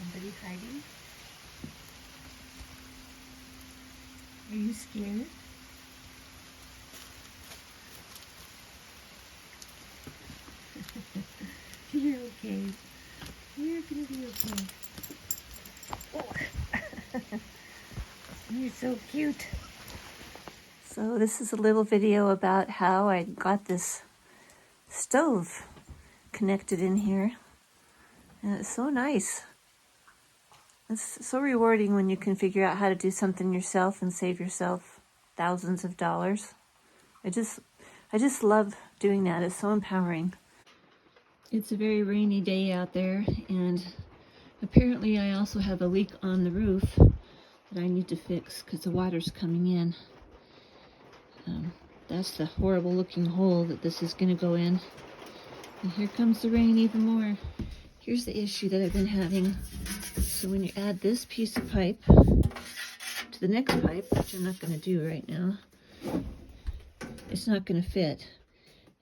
Somebody hiding? Are you scared? You're okay. You're gonna be okay. Oh. You're so cute. So this is a little video about how I got this stove connected in here. And it's so nice. It's so rewarding when you can figure out how to do something yourself and save yourself thousands of dollars. I just love doing that. It's so empowering. It's a very rainy day out there, and apparently I also have a leak on the roof that I need to fix because the water's coming in. That's the horrible looking hole that this is going to go in. And here comes the rain even more. Here's the issue that I've been having. So when you add this piece of pipe to the next pipe, which I'm not going to do right now, it's not going to fit.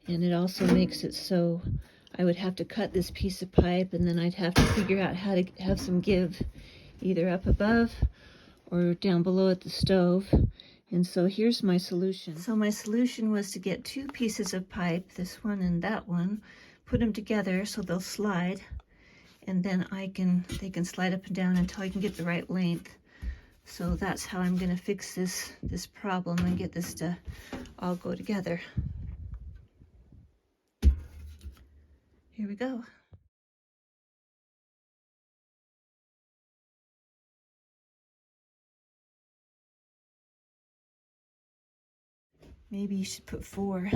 And it also makes it so I would have to cut this piece of pipe, and then I'd have to figure out how to have some give either up above or down below at the stove. And so here's my solution. So my solution was to get two pieces of pipe, this one and that one, put them together so they'll slide, and then they can slide up and down until I can get the right length. So that's how I'm going to fix this problem and get this to all go together. Here we go. Maybe you should put 4.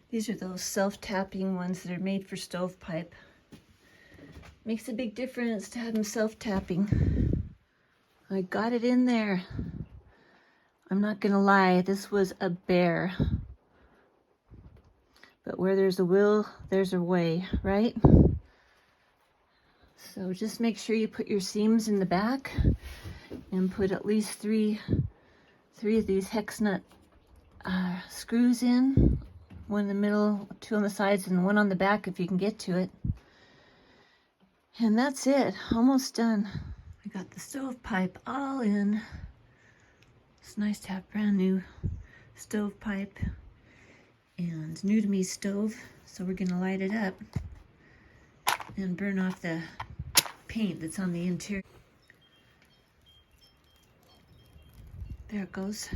These are those self-tapping ones that are made for stovepipe. Makes a big difference to have them self-tapping. I got it in there. I'm not gonna lie, this was a bear. But where there's a will, there's a way, right? So just make sure you put your seams in the back and put at least three of these hex nut screws in. One in the middle, 2 on the sides, and 1 on the back if you can get to it. And that's it, almost done. I got the stovepipe all in. It's nice to have brand new stovepipe and new to me stove. So we're gonna light it up and burn off the paint that's on the interior. There it goes.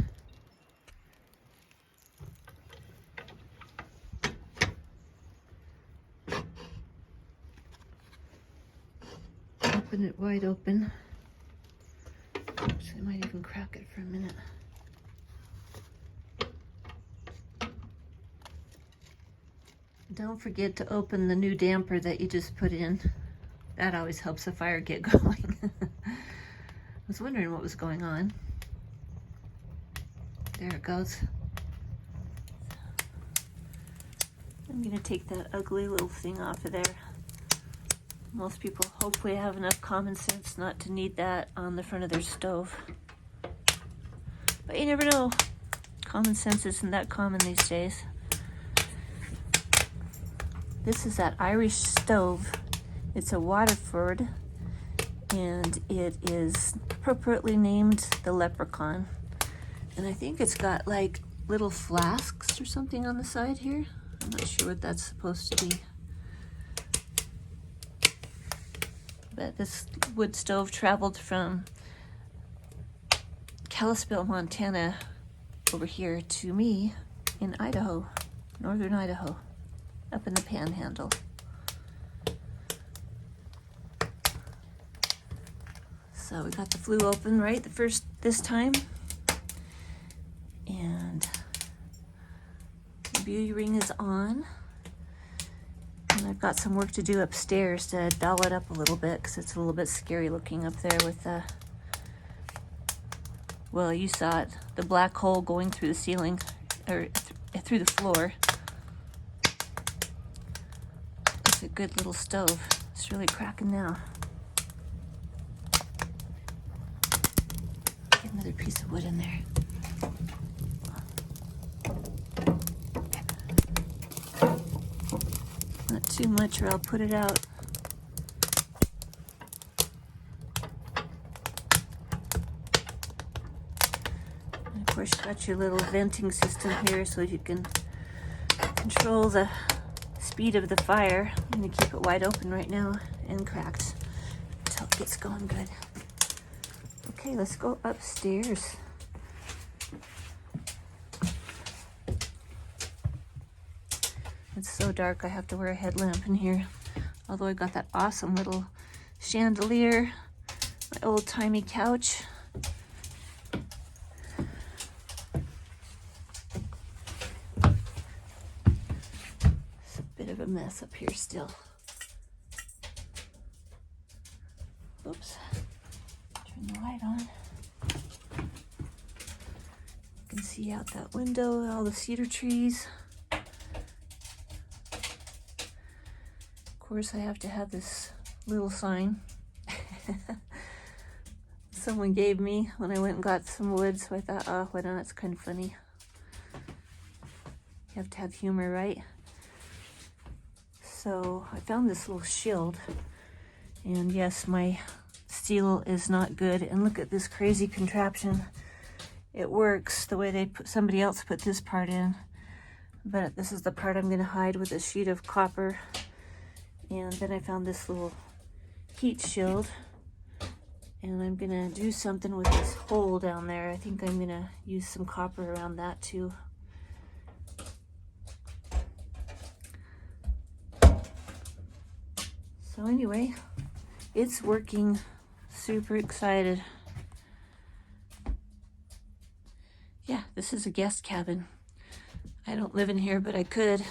Open it wide open. Actually, I might even crack it for a minute. Don't forget to open the new damper that you just put in. That always helps the fire get going. I was wondering what was going on. There it goes. I'm gonna take that ugly little thing off of there. Most people hopefully have enough common sense not to need that on the front of their stove. But you never know. Common sense isn't that common these days. This is that Irish stove. It's a Waterford, and it is appropriately named the Leprechaun. And I think it's got like little flasks or something on the side here. I'm not sure what that's supposed to be. But this wood stove traveled from Kalispell, Montana over here to me in Idaho, northern Idaho, up in the Panhandle. So we got the flue open right this time. And the beauty ring is on. And I've got some work to do upstairs to doll it up a little bit because it's a little bit scary looking up there with the, well, you saw it, the black hole going through the ceiling, or through the floor. It's a good little stove. It's really cracking now. Get another piece of wood in there. Not too much or I'll put it out. And of course, you got your little venting system here so you can control the speed of the fire. I'm going to keep it wide open right now and cracked until it gets going good. Okay, let's go upstairs. It's so dark I have to wear a headlamp in here. Although I got that awesome little chandelier, my old-timey couch. It's a bit of a mess up here still. Oops. Turn the light on. You can see out that window all the cedar trees. Of course, I have to have this little sign someone gave me when I went and got some wood, so I thought, oh, why not? It's kind of funny. You have to have humor, right? So I found this little shield, and yes, my steel is not good. And look at this crazy contraption. It works the way somebody else put this part in, but this is the part I'm going to hide with a sheet of copper. And then I found this little heat shield, and I'm gonna do something with this hole down there. I think I'm gonna use some copper around that too. So anyway, it's working. Super excited. Yeah, this is a guest cabin. I don't live in here, but I could.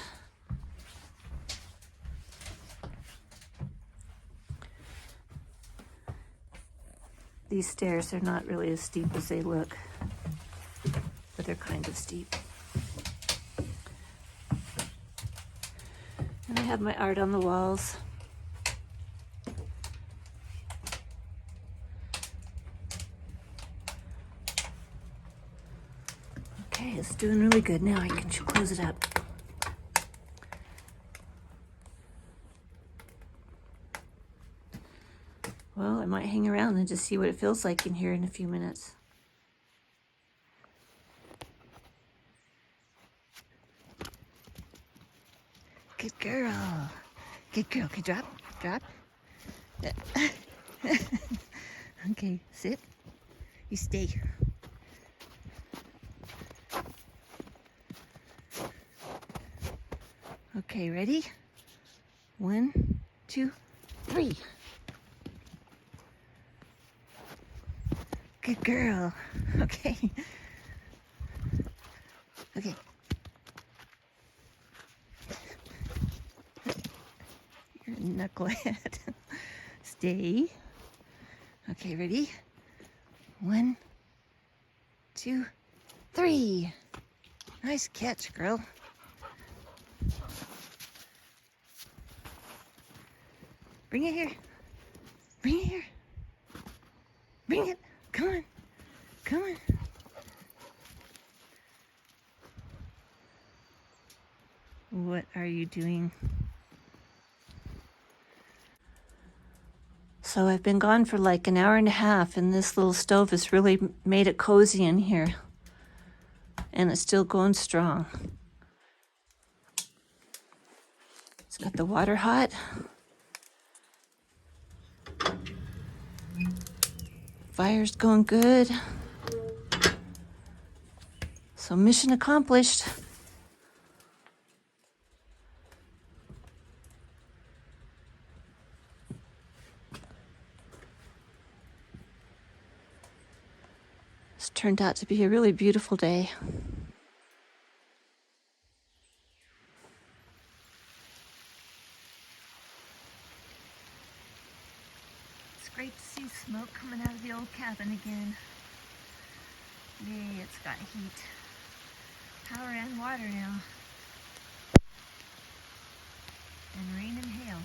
These stairs are not really as steep as they look, but they're kind of steep. And I have my art on the walls. Okay, it's doing really good now. I can close it up. Well, I might hang around and just see what it feels like in here in a few minutes. Good girl. Good girl. Okay, drop. Drop. Okay, sit. You stay. Okay, ready? 1, 2, 3. Good girl. Okay. Okay. You're a knucklehead. Stay. Okay, ready? 1, 2, 3. Nice catch, girl. Bring it here. Bring it here. Bring it. Come on. Come on. What are you doing? So I've been gone for like an hour and a half, and this little stove has really made it cozy in here. And it's still going strong. It's got the water hot. Fire's going good. So mission accomplished. It's turned out to be a really beautiful day. It's great to see smoke coming out of the old cabin again. Yay, it's got heat. Power and water now. and rain and hail.